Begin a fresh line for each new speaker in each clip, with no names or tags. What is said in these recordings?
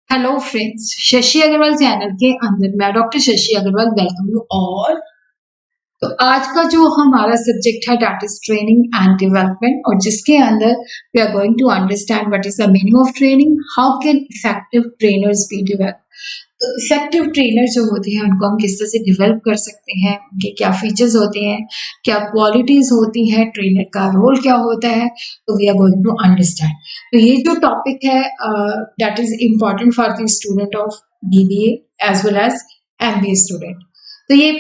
Hello friends, Shashi Agarwal channel के अंदर मैं doctor Shashi Agarwal welcome you. और तो आज का जो हमारा सब्जेक्ट है that is training and development, और जिसके अंदर we are going to understand what is the meaning of training, how can effective trainers be develop. तो इफेक्टिव ट्रेनर जो होते हैं उनको हम किस तरह से डेवलप कर सकते हैं, उनके क्या फीचर्स होते हैं, क्या क्वालिटीज होती हैं, ट्रेनर का रोल क्या होता है, तो we are going to understand. तो ये जो टॉपिक है that is important for the student of BBA as well as MBA student. तो ये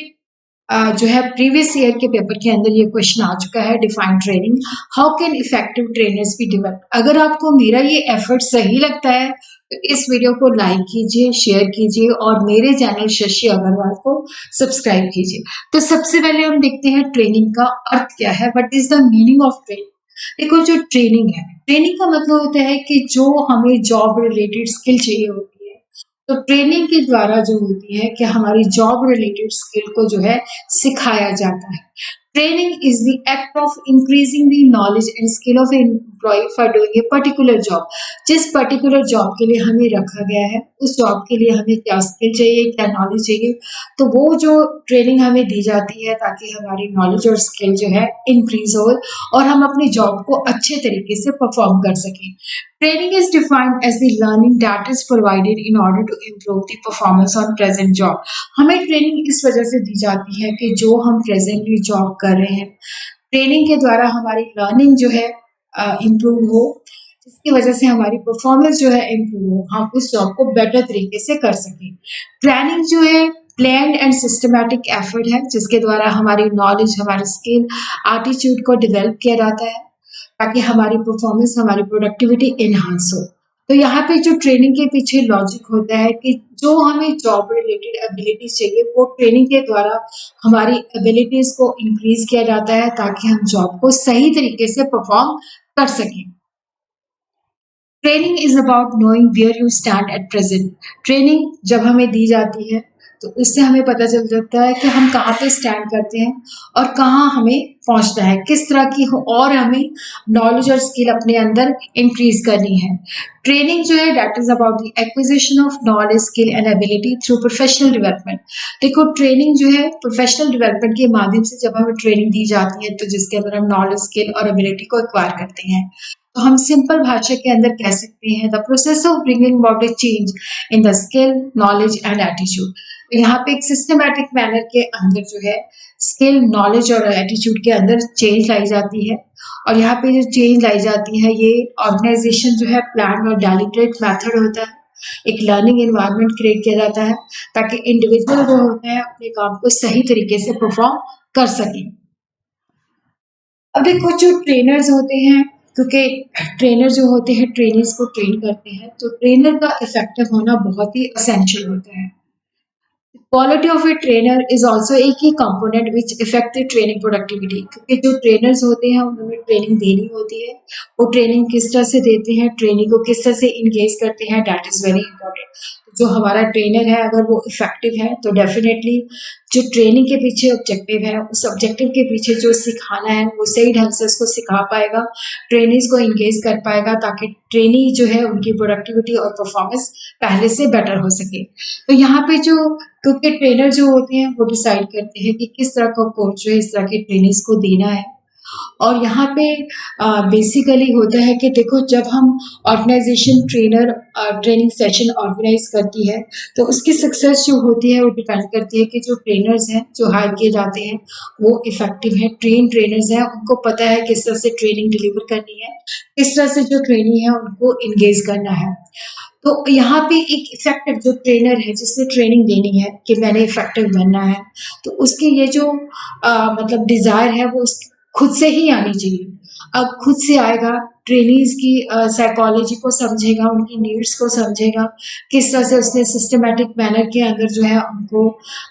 जो है प्रीवियस ईयर के पेपर के अंदर ये क्वेश्चन आ चुका है, define training, how can effective trainers be develop. अगर आपको मेरा ये एफर्ट सही लगता है तो इस वीडियो को लाइक कीजिए, शेयर कीजिए और मेरे चैनल शशि अग्रवाल को सब्सक्राइब कीजिए। तो सबसे पहले हम देखते हैं ट्रेनिंग का अर्थ क्या है, what is the meaning of training. देखो, जो ट्रेनिंग है, ट्रेनिंग का मतलब होता है कि जो हमें जॉब रिलेटेड स्किल चाहिए होती है, तो ट्रेनिंग के द्वारा जो होती है कि हमारी जॉब रिलेटेड स्किल को जो है सिखाया जाता है। Training is the act of increasing the knowledge and skill of employ for doing a particular job. जिस पर्टिकुलर जॉब के लिए हमें रखा गया है, उस जॉब के लिए हमें क्या स्किल चाहिए, क्या नॉलेज चाहिए, तो वो जो ट्रेनिंग हमें दी जाती है ताकि हमारी नॉलेज और स्किल जो है इंक्रीज हो और हम अपनी जॉब को अच्छे तरीके से परफॉर्म कर सकें। Training is defined as the learning that is provided in order to improve the performance on present job। हमें ट्रेनिंग इस वजह से दी जाती है कि जो हम प्रेजेंटली जॉब कर रहे हैं, ट्रेनिंग के द्वारा हमारी लर्निंग जो है इम्प्रूव हो, जिसकी वजह से हमारी परफॉर्मेंस जो है इम्प्रूव हो, हम उस जॉब को बेटर तरीके से कर सकें। ट्रेनिंग जो है प्लान्ड एंड सिस्टमैटिक एफर्ट है, जिसके द्वारा हमारी नॉलेज, हमारी स्किल, एटीट्यूड को डेवलप किया जाता है ताकि हमारी परफॉर्मेंस, हमारी प्रोडक्टिविटी इनहांस हो। तो यहाँ पे जो ट्रेनिंग के पीछे लॉजिक होता है कि जो हमें जॉब रिलेटेड एबिलिटीज चाहिए वो ट्रेनिंग के द्वारा हमारी एबिलिटीज को इंक्रीज किया जाता है ताकि हम जॉब को सही तरीके से परफॉर्म कर सकें। Training is about knowing where you stand at present. Training जब हमें दी जाती है तो उससे हमें पता चल जाता है कि हम कहाँ पे स्टैंड करते हैं और कहाँ हमें पहुंचना है, किस तरह की हो और हमें नॉलेज और स्किल अपने अंदर इंक्रीज करनी है। ट्रेनिंग जो है that is about the acquisition of knowledge, skill and ability through professional development. देखो, ट्रेनिंग जो है प्रोफेशनल डेवलपमेंट के माध्यम से जब हमें ट्रेनिंग दी जाती है तो जिसके अंदर हम नॉलेज, स्किल और एबिलिटी को एक्वायर करते हैं, तो हम सिंपल भाषा के अंदर कह सकते हैं the process of bringing about A change in the skill, knowledge and attitude. तो यहाँ पे एक सिस्टमैटिक मैनर के अंदर जो है स्किल, नॉलेज और एटीट्यूड के अंदर चेंज लाई जाती है। और यहाँ पे जो चेंज लाई जाती है ये ऑर्गेनाइजेशन जो है प्लान और डेलिब्रेट मेथड होता है। एक लर्निंग एनवायरनमेंट क्रिएट किया जाता है ताकि इंडिविजुअल जो होते हैं अपने काम को सही तरीके से परफॉर्म कर सकें। अब देखो, जो ट्रेनर्स होते हैं, क्योंकि ट्रेनर जो होते हैं ट्रेनिंग्स को ट्रेन करते हैं, तो ट्रेनर का इफेक्टिव होना बहुत ही असेंशियल होता है। Quality of a trainer is also एक ही component which affect the training productivity, क्योंकि जो ट्रेनर्स होते हैं उन्होंने ट्रेनिंग देनी होती है। वो ट्रेनिंग किस तरह से देते हैं, ट्रेनिंग को किस तरह से इंगेज करते हैं, दैट इज वेरी इंपॉर्टेंट। जो हमारा ट्रेनर है अगर वो इफेक्टिव है तो डेफिनेटली जो ट्रेनिंग के पीछे ऑब्जेक्टिव है, उस ऑब्जेक्टिव के पीछे जो सिखाना है वो सही ढंग से उसको सिखा पाएगा, ट्रेनिंग्स को इंगेज कर पाएगा ताकि ट्रेनी जो है उनकी प्रोडक्टिविटी और परफॉर्मेंस पहले से बेटर हो सके। तो यहाँ पे जो, क्योंकि ट्रेनर जो होते हैं वो डिसाइड करते हैं कि किस तरह का कोच जो है इस तरह के ट्रेनिंग्स को देना है। और यहाँ पे बेसिकली होता है कि देखो, जब हम organisation trainer training session organise करती है तो उसकी सक्सेस जो होती है वो डिपेंड करती है कि जो ट्रेनर्स हैं जो हायर किए जाते हैं वो इफेक्टिव हैं, ट्रेन ट्रेनर्स हैं, उनको पता है किस तरह से ट्रेनिंग डिलीवर करनी है, किस तरह से जो ट्रेनिंग है उनको इंगेज करना है। तो यहाँ पे एक इफेक्टिव जो ट्रेनर है जिससे ट्रेनिंग देनी है कि मैंने इफेक्टिव बनना है, तो उसकी ये जो मतलब डिजायर है वो खुद से ही आनी चाहिए। अब खुद से आएगा, ट्रेनीज की साइकोलॉजी को समझेगा, उनकी नीड्स को समझेगा, किस तरह से उसने सिस्टमैटिक मैनर के अंदर जो है उनको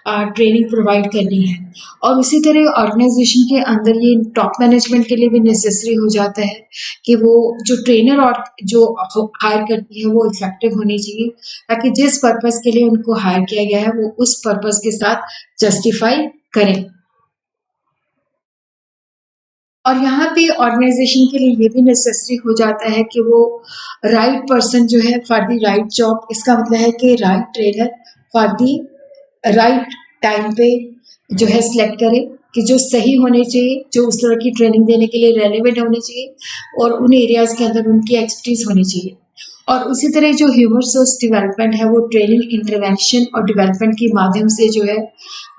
ट्रेनिंग प्रोवाइड करनी है। और उसी तरह ऑर्गेनाइजेशन के अंदर ये टॉप मैनेजमेंट के लिए भी नेसेसरी हो जाता है कि वो जो ट्रेनर और जो हायर करती है वो इफेक्टिव होनी चाहिए ताकि जिस पर्पस के लिए उनको हायर किया गया है वो उस पर्पस के साथ जस्टिफाई करें। और यहाँ पे ऑर्गेनाइजेशन के लिए ये भी नेसेसरी हो जाता है कि वो राइट पर्सन जो है फॉर द राइट जॉब, इसका मतलब है कि right trainer for the right time पे जो है सिलेक्ट करे, कि जो सही होने चाहिए, जो उस तरह की ट्रेनिंग देने के लिए रेलेवेंट होने चाहिए और उन एरियाज के अंदर उनकी एक्सपर्टीज होनी चाहिए। और उसी तरह जो ह्यूमन रिसोर्स डेवलपमेंट है वो ट्रेनिंग, इंटरवेंशन और डेवलपमेंट के माध्यम से जो है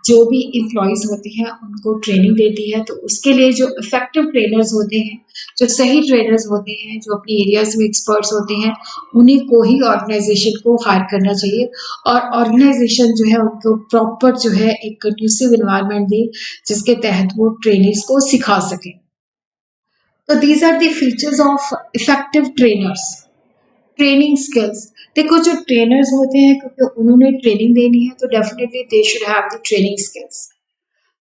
जो भी एम्प्लॉयज होते हैं उनको ट्रेनिंग देती है। तो उसके लिए जो इफेक्टिव ट्रेनर्स होते हैं, जो सही ट्रेनर्स होते हैं, जो अपनी एरियाज में एक्सपर्ट्स होते हैं, उन्हीं को ही ऑर्गेनाइजेशन को हायर करना चाहिए। और ऑर्गेनाइजेशन जो है उनको प्रॉपर जो है एक कंड्यूसिव एनवायरनमेंट दे जिसके तहत वो ट्रेनिंग्स को सिखा सके। तो these are the features of effective trainers. Training skills, देखो जो ट्रेनर्स होते हैं क्योंकि उन्होंने ट्रेनिंग देनी है तो definitely they should have the training skills.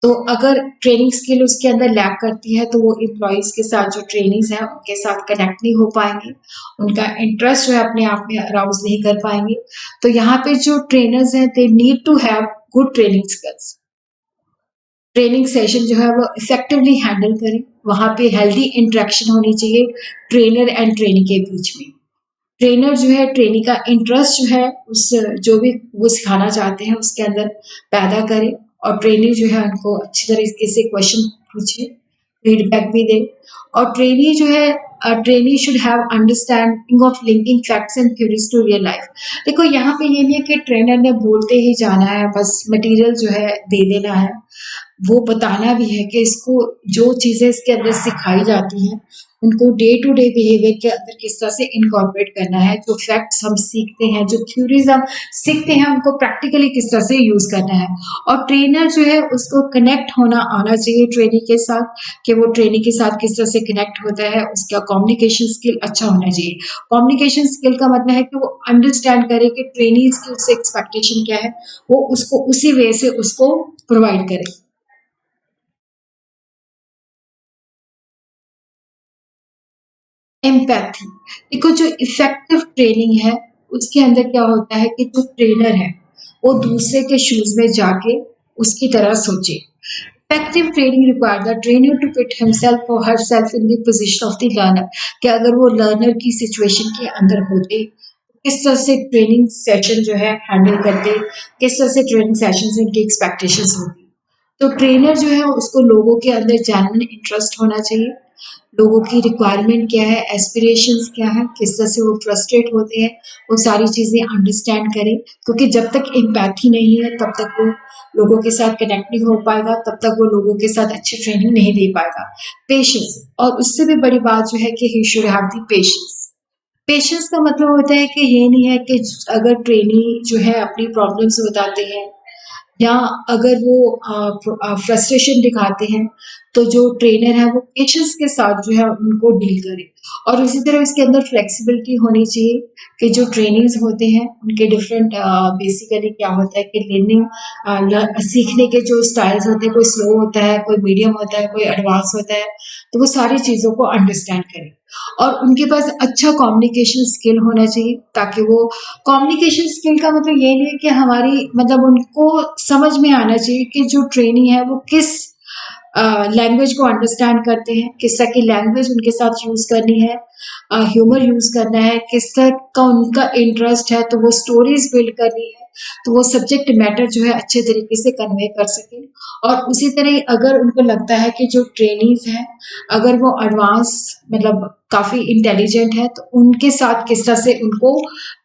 तो अगर ट्रेनिंग स्किल उसके अंदर लैक करती है तो वो एम्प्लॉयज के साथ जो ट्रेनिंग्स हैं उनके साथ कनेक्ट नहीं हो पाएंगे, उनका इंटरेस्ट जो है अपने आप में अराउज नहीं कर पाएंगे। तो यहाँ पे जो ट्रेनर्स हैं they need to have good training skills. Training session जो है वो इफेक्टिवली हैंडल करें, वहां पे हेल्दी इंटरेक्शन होनी चाहिए ट्रेनर एंड ट्रेनी के बीच में। ट्रेनर जो है ट्रेनी का इंटरेस्ट जो है उस जो भी वो सिखाना चाहते हैं उसके अंदर पैदा करे, और ट्रेनी जो है उनको अच्छी तरीके से क्वेश्चन पूछे, फीडबैक भी दे। और ट्रेनी जो है trainee should have understanding of linking facts and theories to real life. देखो यहाँ पे ये नहीं है कि ट्रेनर ने बोलते ही जाना है, बस मटेरियल जो है दे देना है, वो बताना भी है कि इसको जो चीजें इसके अंदर सिखाई जाती हैं उनको डे टू डे बिहेवियर के अंदर किस तरह से इनकॉर्पोरेट करना है, जो फैक्ट्स हम सीखते हैं, जो थ्योरीज हम सीखते हैं उनको प्रैक्टिकली किस तरह से यूज करना है। और ट्रेनर जो है उसको कनेक्ट होना आना चाहिए ट्रेनी के साथ, कि वो ट्रेनी के साथ किस तरह से कनेक्ट होता है, उसका कम्युनिकेशन स्किल अच्छा होना चाहिए। कम्युनिकेशन स्किल का मतलब है कि वो अंडरस्टैंड करे कि ट्रेनीज की उससे एक्सपेक्टेशन क्या है, वो उसको उसी वे से उसको प्रोवाइड करे। एम्पैथी, देखो जो इफेक्टिव ट्रेनिंग है उसके अंदर क्या होता है कि जो ट्रेनर है वो दूसरे के शूज में जाके उसकी तरह सोचे। Effective training require the trainer to put himself और herself in the position of the learner, कि अगर वो लर्नर की सिचुएशन के अंदर होते किस तरह से ट्रेनिंग सेशन जो है हैंडल करते, किस तरह से ट्रेनिंग सेशन से उनकी एक्सपेक्टेशंस होती। तो ट्रेनर जो है उसको लोगों के अंदर जेन्युइन इंटरेस्ट होना चाहिए, लोगों की रिक्वायरमेंट क्या है, एस्पिरेशंस क्या है, किस तरह से वो फ्रस्ट्रेट होते हैं, वो सारी चीज़ें अंडरस्टैंड करें। क्योंकि जब तक एम्पैथी नहीं है तब तक वो लोगों के साथ कनेक्ट नहीं हो पाएगा, तब तक वो लोगों के साथ अच्छी ट्रेनिंग नहीं दे पाएगा। पेशेंस, और उससे भी बड़ी बात जो है कि he should have the patience. Patience का मतलब होता है कि ये नहीं है कि अगर ट्रेनी जो है अपनी प्रॉब्लम्स बताते हैं या अगर वो फ्रस्ट्रेशन दिखाते हैं तो जो ट्रेनर है वो पेशेंस के साथ जो है उनको डील करे। और उसी तरह इसके अंदर फ्लेक्सिबिलिटी होनी चाहिए कि जो ट्रेनिंग्स होते हैं उनके डिफरेंट बेसिकली क्या होता है कि लर्निंग सीखने के जो स्टाइल्स होते हैं, कोई स्लो होता है, कोई मीडियम होता है, कोई एडवांस होता है, तो वो सारी चीज़ों को अंडरस्टैंड करें। और उनके पास अच्छा कम्युनिकेशन स्किल होना चाहिए, ताकि वो कम्युनिकेशन स्किल का मतलब ये नहीं है कि हमारी मतलब उनको समझ में आना चाहिए कि जो ट्रेनी है वो किस लैंग्वेज को अंडरस्टैंड करते हैं, किस तरह की लैंग्वेज उनके साथ यूज करनी है, ह्यूमर यूज करना है, किस तरह का उनका इंटरेस्ट है, तो वो स्टोरीज बिल्ड करनी है, तो वो सब्जेक्ट मैटर जो है अच्छे तरीके से कन्वे कर सके। और उसी तरह अगर उनको लगता है कि जो ट्रेनीज हैं अगर वो एडवांस मतलब काफी इंटेलिजेंट है तो उनके साथ किस तरह से उनको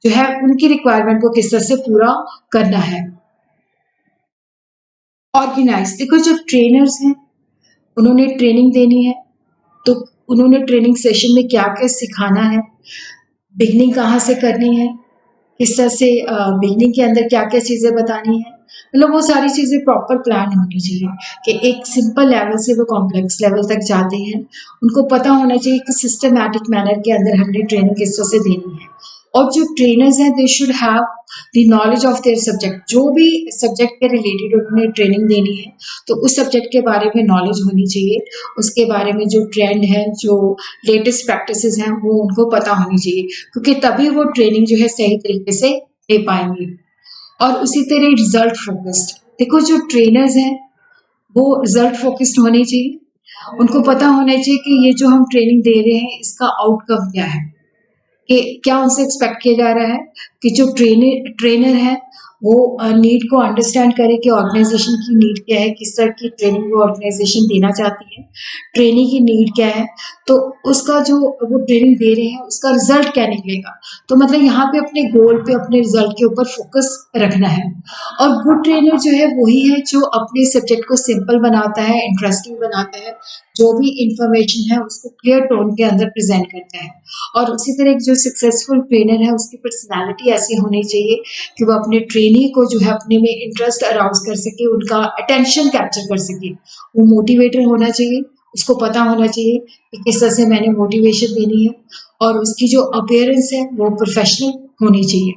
जो है उनकी रिक्वायरमेंट को किस तरह से पूरा करना है। ऑर्गेनाइज, देखो जो ट्रेनर्स हैं उन्होंने ट्रेनिंग देनी है, तो उन्होंने ट्रेनिंग सेशन में क्या-क्या सिखाना है, बिगनिंग कहाँ से करनी है, किस तरह से बिगनिंग के अंदर क्या-क्या चीज़ें बतानी है, मतलब वो सारी चीज़ें प्रॉपर प्लान होनी चाहिए कि एक सिंपल लेवल से वो कॉम्प्लेक्स लेवल तक जाते हैं। उनको पता होना चाहिए कि सिस्टमैटिक मैनर के अंदर हमने ट्रेनिंग किस तरह से देनी है। और जो ट्रेनर्स हैं they should have the knowledge of their subject, जो भी सब्जेक्ट के रिलेटेड उन्होंने ट्रेनिंग देनी है तो उस सब्जेक्ट के बारे में नॉलेज होनी चाहिए, उसके बारे में जो ट्रेंड है, जो लेटेस्ट प्रैक्टिसेस हैं वो उनको पता होनी चाहिए, क्योंकि तभी वो ट्रेनिंग जो है सही तरीके से दे पाएंगे। और उसी तरह रिजल्ट फोकस्ड, देखो जो ट्रेनर्स हैं वो रिजल्ट फोकस्ड होने चाहिए, उनको पता होना चाहिए कि ये जो हम ट्रेनिंग दे रहे हैं इसका आउटकम क्या है, कि क्या उनसे एक्सपेक्ट किया जा रहा है कि जो ट्रेनर है वो नीड को अंडरस्टैंड करे कि ऑर्गेनाइजेशन की नीड क्या है, किस तरह की ट्रेनिंग वो ऑर्गेनाइजेशन देना चाहती है, ट्रेनिंग की नीड क्या है, तो उसका जो वो ट्रेनिंग दे रहे हैं उसका रिजल्ट क्या निकलेगा। तो मतलब यहाँ पे अपने गोल पे, अपने रिजल्ट के ऊपर फोकस रखना है। और गुड ट्रेनर जो है वही है जो अपने सब्जेक्ट को सिंपल बनाता है, इंटरेस्टिंग बनाता है, जो भी इंफॉर्मेशन है उसको क्लियर टोन के अंदर प्रेजेंट करता है। और उसी तरह एक जो सक्सेसफुल ट्रेनर है उसकी पर्सनालिटी ऐसी होनी चाहिए कि वो अपने ट्रेनी को जो है अपने में इंटरेस्ट अराउज कर सके, उनका अटेंशन कैप्चर कर सके। वो मोटिवेटर होना चाहिए, उसको पता होना चाहिए कि किस तरह से मैंने मोटिवेशन देनी है, और उसकी जो अपीयरेंस है वो प्रोफेशनल होनी चाहिए।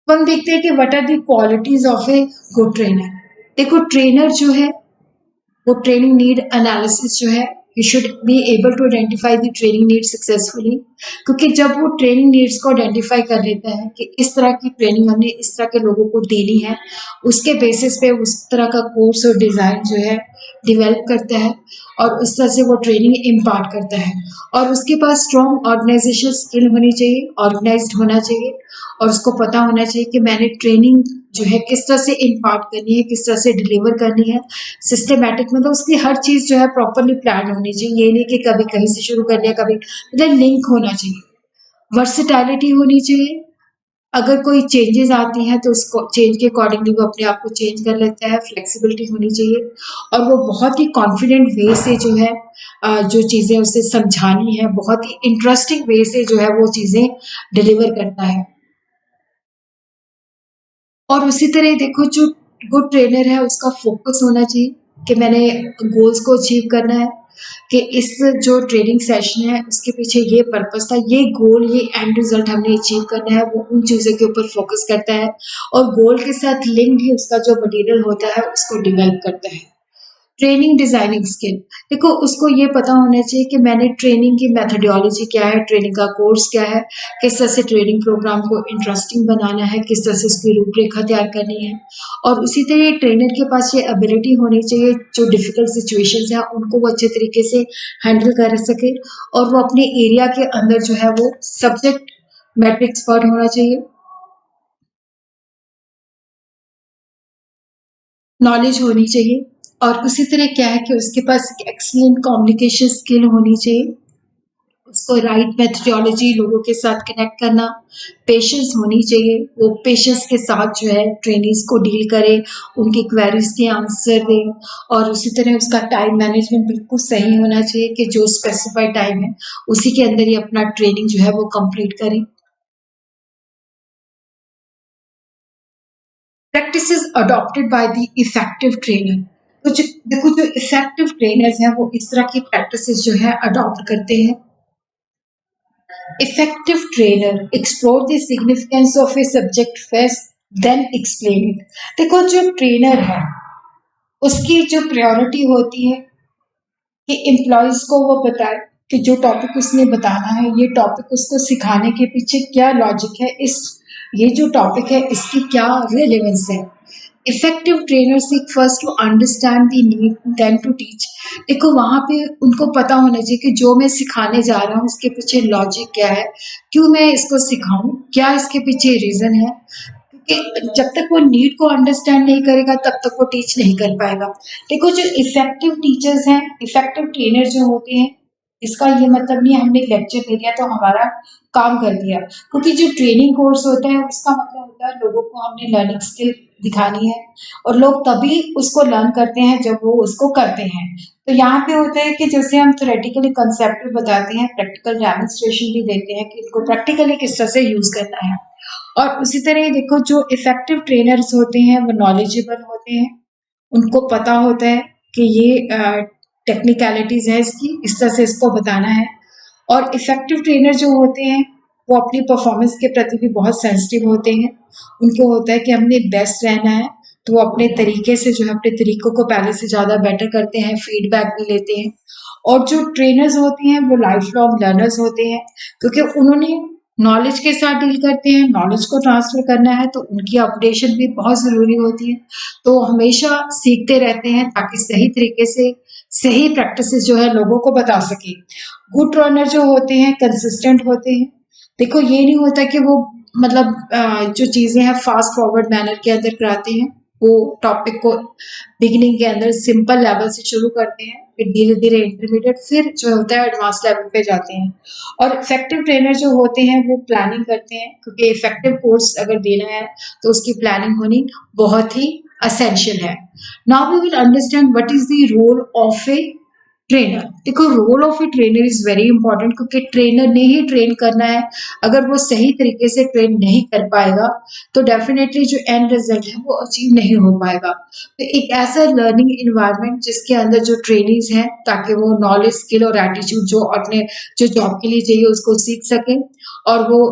अब हम देखते हैं कि what are the qualities of a good trainer. देखो ट्रेनर जो है वो ट्रेनिंग नीड एनालिसिस जो है, you should be able to identify the training need successfully. क्योंकि जब वो ट्रेनिंग नीड्स को आइडेंटिफाई कर लेता है कि इस तरह की ट्रेनिंग हमने इस तरह के लोगों को देनी है, उसके बेसिस पे उस तरह का कोर्स और डिज़ाइन जो है डेवलप करता है, और उस तरह से वो ट्रेनिंग इम्पार्ट करता है। और उसके पास स्ट्रॉन्ग ऑर्गेनाइजेशन स्किल होनी चाहिए, ऑर्गेनाइज्ड होना चाहिए, और उसको पता होना चाहिए कि मैंने ट्रेनिंग जो है किस तरह से इम्पार्ट करनी है, किस तरह से डिलीवर करनी है सिस्टमैटिक, मतलब उसकी हर चीज़ जो है प्रॉपरली प्लान होनी चाहिए। ये नहीं कि कभी कहीं से शुरू कर लिया, कभी मतलब लिंक होना चाहिए। वर्सिटैलिटी होनी चाहिए, अगर कोई चेंजेस आती हैं तो उसको चेंज के अकॉर्डिंगली वो अपने आप को चेंज कर लेता है। फ्लेक्सिबिलिटी होनी चाहिए, और वो बहुत ही कॉन्फिडेंट वे से जो है जो चीज़ें उसे समझानी है, बहुत ही इंटरेस्टिंग वे से जो है वो चीज़ें डिलीवर करता है। और उसी तरह देखो जो गुड ट्रेनर है उसका फोकस होना चाहिए कि मैंने गोल्स को अचीव करना है, कि इस जो ट्रेनिंग सेशन है उसके पीछे ये पर्पस था, ये गोल, ये एंड रिजल्ट हमने अचीव करना है, वो उन चीज़ों के ऊपर फोकस करता है। और गोल के साथ लिंक्ड ही उसका जो मटेरियल होता है उसको डेवलप करता है। ट्रेनिंग डिजाइनिंग स्किल, देखो उसको ये पता होना चाहिए कि मैंने ट्रेनिंग की मेथोडोलॉजी क्या है, ट्रेनिंग का कोर्स क्या है, किस तरह से ट्रेनिंग प्रोग्राम को इंटरेस्टिंग बनाना है, किस तरह से उसकी रूपरेखा तैयार करनी है। और उसी तरह ट्रेनर के पास ये एबिलिटी होनी चाहिए जो डिफिकल्ट सिचुएशंस हैं उनको वो अच्छे तरीके से हैंडल कर सके, और वो अपने एरिया के अंदर जो है वो सब्जेक्ट मैटर एक्सपर्ट होना चाहिए, नॉलेज होनी चाहिए। और उसी तरह क्या है कि उसके पास एक्सीलेंट कम्युनिकेशन स्किल होनी चाहिए, उसको राइट मेथोडोलॉजी, लोगों के साथ कनेक्ट करना, पेशेंस होनी चाहिए, वो पेशेंस के साथ जो है ट्रेनीज को डील करे, उनकी क्वेरीज के आंसर दे। और उसी तरह उसका टाइम मैनेजमेंट बिल्कुल सही होना चाहिए कि जो स्पेसिफाइड टाइम है उसी के अंदर ही अपना ट्रेनिंग जो है वो कंप्लीट करें। Practices adopted by the effective trainer, तो देखो जो इफेक्टिव ट्रेनर्स हैं वो इस तरह की प्रैक्टिसेस जो है अडॉप्ट करते हैं। Effective trainer explore the significance of a subject first, then explain it। देखो जो ट्रेनर है उसकी जो प्रायोरिटी होती है कि एम्प्लॉयज को वो बताए कि जो टॉपिक उसने बताना है, ये टॉपिक उसको सिखाने के पीछे क्या लॉजिक है, इस ये जो टॉपिक है इसकी क्या रेलेवेंस है। Effective trainer seek first to understand the need then to teach. देखो वहाँ पे उनको पता होना चाहिए कि जो मैं सिखाने जा रहा हूँ इसके पीछे लॉजिक क्या है, क्यों मैं इसको सिखाऊं, क्या इसके पीछे रीजन है। क्योंकि जब तक वो नीड को अंडरस्टैंड नहीं करेगा तब तक वो टीच नहीं कर पाएगा। देखो जो इफेक्टिव टीचर्स हैं, इफेक्टिव ट्रेनर जो होते हैं, इसका ये मतलब नहीं है हमने लेक्चर दे दिया तो हमारा काम कर दिया। क्योंकि जो ट्रेनिंग कोर्स होता है उसका मतलब होता है लोगों को हमने लर्निंग स्किल दिखानी है, और लोग तभी उसको लर्न करते हैं जब वो उसको करते हैं। तो यहाँ पे होता है कि जैसे हम थ्योरेटिकली कंसेप्ट बताते हैं, प्रैक्टिकल डेमोन्स्ट्रेशन भी देते हैं कि इनको प्रैक्टिकली किस तरह से यूज करना है। और उसी तरह देखो जो इफेक्टिव ट्रेनर्स होते हैं वो नॉलेजेबल होते हैं, उनको पता होता है कि ये टेक्निकलिटीज है इसकी, इस तरह से इसको बताना है। और इफेक्टिव ट्रेनर जो होते हैं वो अपनी परफॉर्मेंस के प्रति भी बहुत सेंसिटिव होते हैं, उनको होता है कि हमने बेस्ट रहना है, तो वो अपने तरीके से जो है अपने तरीकों को पहले से ज़्यादा बेटर करते हैं, फीडबैक भी लेते हैं। और जो ट्रेनर्स होते हैं वो लाइफ लॉन्ग लर्नर्स होते हैं, क्योंकि उन्होंने नॉलेज के साथ डील करते हैं, नॉलेज को ट्रांसफर करना है तो उनकी अपडेशन भी बहुत ज़रूरी होती है। तो हमेशा सीखते रहते हैं ताकि सही तरीके से सही प्रैक्टिसेस जो है लोगों को बता सकें। गुड ट्रेनर जो होते हैं कंसिस्टेंट होते हैं। देखो ये नहीं होता कि वो मतलब जो चीज़ें हैं फास्ट फॉरवर्ड मैनर के अंदर कराते हैं। वो टॉपिक को बिगिनिंग के अंदर सिंपल लेवल से शुरू करते हैं, फिर धीरे-धीरे इंटरमीडिएट, फिर जो होता है एडवांस लेवल पे जाते हैं। और इफेक्टिव ट्रेनर जो होते हैं वो प्लानिंग करते हैं क्योंकि इफेक्टिव कोर्स अगर देना है तो उसकी प्लानिंग होनी बहुत ही असेंशियल है। Now we will understand what is the role of a trainer. देखो role of a trainer is very important क्योंकि ट्रेनर ने ही ट्रेन करना है। अगर वो सही तरीके से ट्रेन नहीं कर पाएगा तो डेफिनेटली जो एंड रिजल्ट है वो अचीव नहीं हो पाएगा। तो एक ऐसा लर्निंग इन्वायरमेंट जिसके अंदर जो ट्रेनीज हैं ताकि वो नॉलेज स्किल और एटीट्यूड जो अपने जो जॉब के लिए चाहिए उसको सीख सकें और वो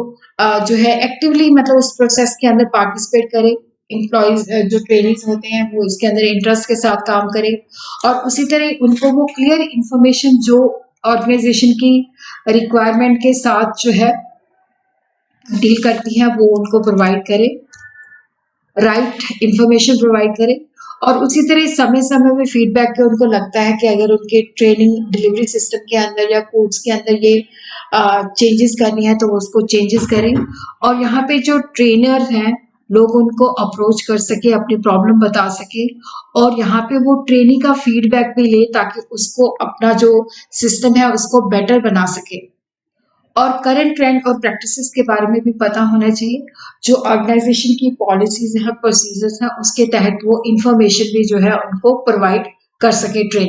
जो है एक्टिवली मतलब उस प्रोसेस के अंदर पार्टिसिपेट करें। एम्प्लॉयज जो ट्रेनिंग्स होते हैं वो इसके अंदर इंटरेस्ट के साथ काम करें और उसी तरह उनको वो क्लियर इंफॉर्मेशन जो ऑर्गेनाइजेशन की रिक्वायरमेंट के साथ जो है डील करती है वो उनको प्रोवाइड करे, राइट इंफॉर्मेशन प्रोवाइड करे और उसी तरह समय-समय में फीडबैक के उनको लगता है कि अगर उनके ट्रेनिंग डिलीवरी सिस्टम के अंदर या कोर्स के अंदर ये चेंजेस करनी है तो वो उसको चेंजेस करें और यहाँ पे जो ट्रेनर हैं लोग उनको अप्रोच कर सके, अपनी प्रॉब्लम बता सके और यहाँ पे वो ट्रेनी का फीडबैक भी ले ताकि उसको अपना जो सिस्टम है उसको बेटर बना सके और करंट ट्रेंड और प्रैक्टिसेस के बारे में भी पता होना चाहिए। जो ऑर्गेनाइजेशन की पॉलिसीज हैं, प्रोसीजर्स हैं, उसके तहत वो इंफॉर्मेशन भी जो है उनको प्रोवाइड कर सके ट्रेन